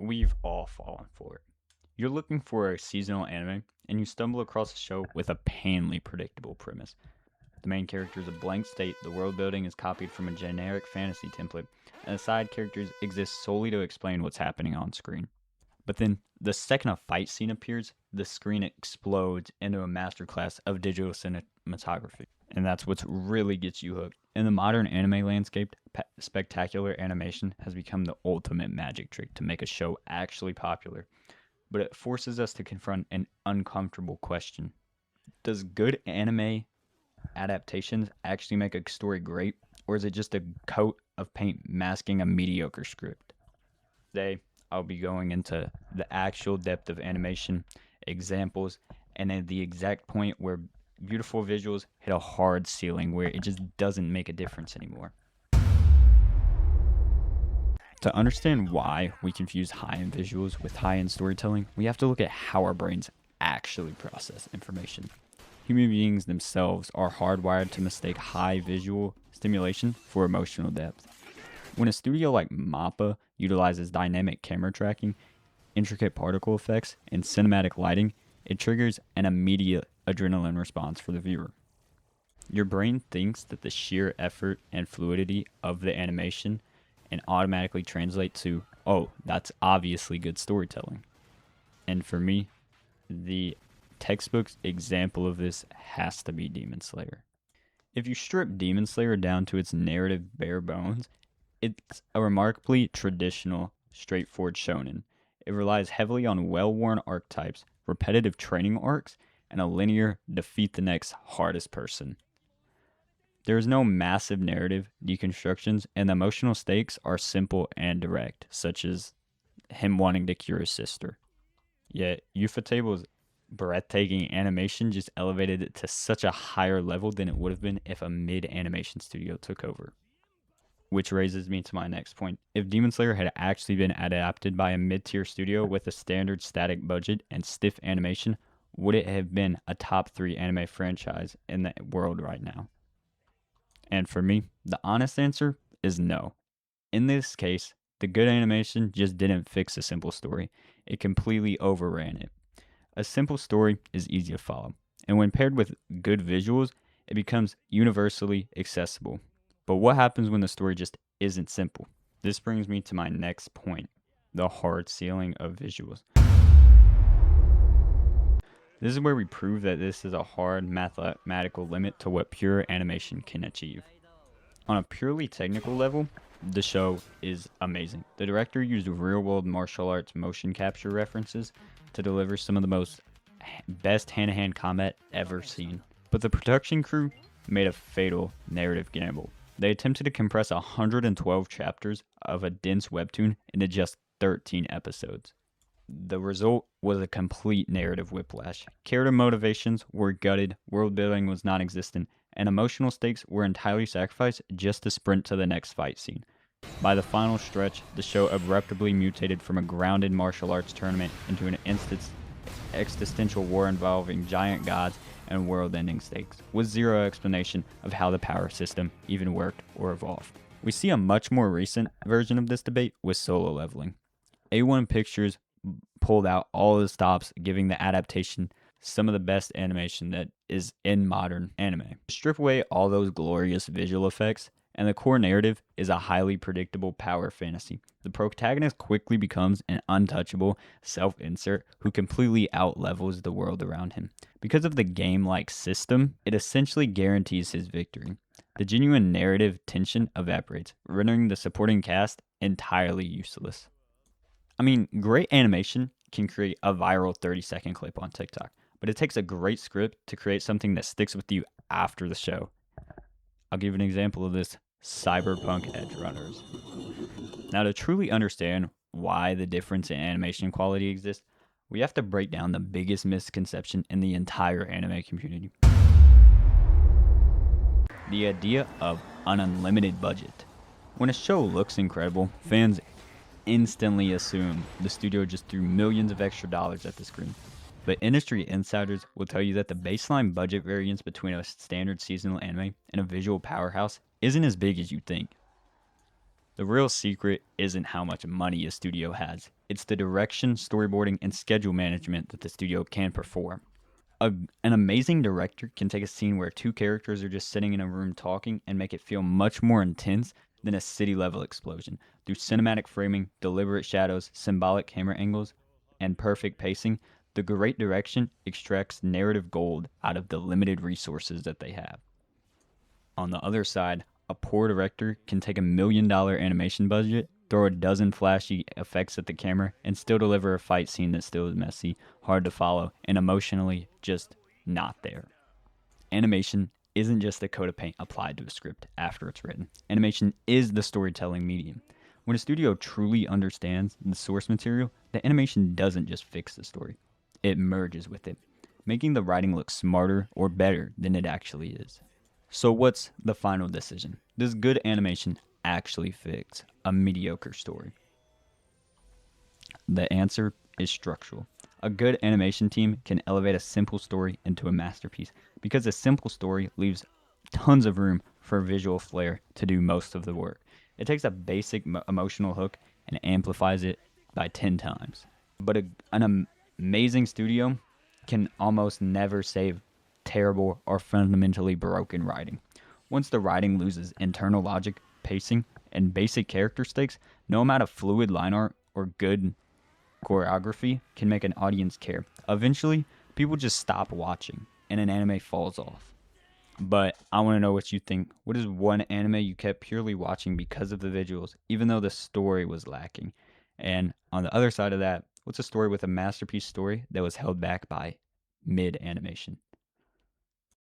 We've all fallen for it. You're looking for a seasonal anime, and you stumble across a show with a painfully predictable premise. The main character is a blank state, the world building is copied from a generic fantasy template, and the side characters exist solely to explain what's happening on screen. But then, the second a fight scene appears, the screen explodes into a masterclass of digital cinematography. And that's what really gets you hooked. In the modern anime landscape, spectacular animation has become the ultimate magic trick to make a show actually popular. But it forces us to confront an uncomfortable question. Does good anime adaptations actually make a story great, or is it just a coat of paint masking a mediocre script? Today, I'll be going into the actual depth of animation, examples, and at the exact point where beautiful visuals hit a hard ceiling where it just doesn't make a difference anymore. To understand why we confuse high-end visuals with high-end storytelling, we have to look at how our brains actually process information. Human beings themselves are hardwired to mistake high visual stimulation for emotional depth. When a studio like MAPPA utilizes dynamic camera tracking, intricate particle effects, and cinematic lighting, it triggers an immediate adrenaline response for the viewer. Your brain thinks that the sheer effort and fluidity of the animation and automatically translate to, oh, that's obviously good storytelling. And for me, the textbook example of this has to be Demon Slayer. If you strip Demon Slayer down to its narrative bare bones, it's a remarkably traditional, straightforward shonen. It relies heavily on well-worn archetypes, repetitive training arcs, and a linear defeat the next hardest person. There is no massive narrative deconstructions, and the emotional stakes are simple and direct, such as him wanting to cure his sister. Yet, Ufatable's breathtaking animation just elevated it to such a higher level than it would have been if a mid-animation studio took over. Which raises me to my next point. If Demon Slayer had actually been adapted by a mid-tier studio with a standard static budget and stiff animation, would it have been a top 3 anime franchise in the world right now? And for me, the honest answer is no. In this case, the good animation just didn't fix a simple story. It completely overran it. A simple story is easy to follow, and when paired with good visuals, it becomes universally accessible. But what happens when the story just isn't simple? This brings me to my next point, the hard ceiling of visuals. This is where we prove that this is a hard mathematical limit to what pure animation can achieve. On a purely technical level, the show is amazing. The director used real-world martial arts motion capture references to deliver some of the best hand-to-hand combat ever seen. But the production crew made a fatal narrative gamble. They attempted to compress 112 chapters of a dense webtoon into just 13 episodes. The result was a complete narrative whiplash. Character motivations were gutted, world building was non-existent, and emotional stakes were entirely sacrificed just to sprint to the next fight scene. By the final stretch, the show abruptly mutated from a grounded martial arts tournament into an existential war involving giant gods and world-ending stakes, with zero explanation of how the power system even worked or evolved. We see a much more recent version of this debate with Solo Leveling. A1 Pictures pulled out all the stops, giving the adaptation some of the best animation that is in modern anime. Strip away all those glorious visual effects, and the core narrative is a highly predictable power fantasy. The protagonist quickly becomes an untouchable self-insert who completely outlevels the world around him. Because of the game-like system, it essentially guarantees his victory. The genuine narrative tension evaporates, rendering the supporting cast entirely useless. I mean, great animation can create a viral 30-second clip on TikTok, but it takes a great script to create something that sticks with you after the show. I'll give an example of this: Cyberpunk Edgerunners. Now, to truly understand why the difference in animation quality exists, we have to break down the biggest misconception in the entire anime community. The idea of an unlimited budget. When a show looks incredible, fans instantly assume the studio just threw millions of extra dollars at the screen. But industry insiders will tell you that the baseline budget variance between a standard seasonal anime and a visual powerhouse isn't as big as you think. The real secret isn't how much money a studio has, it's the direction, storyboarding, and schedule management that the studio can perform. An amazing director can take a scene where two characters are just sitting in a room talking and make it feel much more intense than a city level explosion. Through cinematic framing, deliberate shadows, symbolic camera angles, and perfect pacing, the great direction extracts narrative gold out of the limited resources that they have. On the other side, a poor director can take $1 million animation budget, throw a dozen flashy effects at the camera, and still deliver a fight scene that still is messy, hard to follow, and emotionally just not there. Animation isn't just a coat of paint applied to a script after it's written. Animation is the storytelling medium. When a studio truly understands the source material, the animation doesn't just fix the story, it merges with it, making the writing look smarter or better than it actually is. So, what's the final decision? Does good animation actually fix a mediocre story? The answer is structural. A good animation team can elevate a simple story into a masterpiece because a simple story leaves tons of room for visual flair to do most of the work. It takes a basic emotional hook and amplifies it by 10 times. But an amazing studio can almost never save terrible or fundamentally broken writing. Once the writing loses internal logic, pacing, and basic character stakes, no amount of fluid line art or good choreography can make an audience care. Eventually, people just stop watching and an anime falls off. But I want to know what you think. What is one anime you kept purely watching because of the visuals, even though the story was lacking? And on the other side of that, what's a story with a masterpiece story that was held back by mid animation?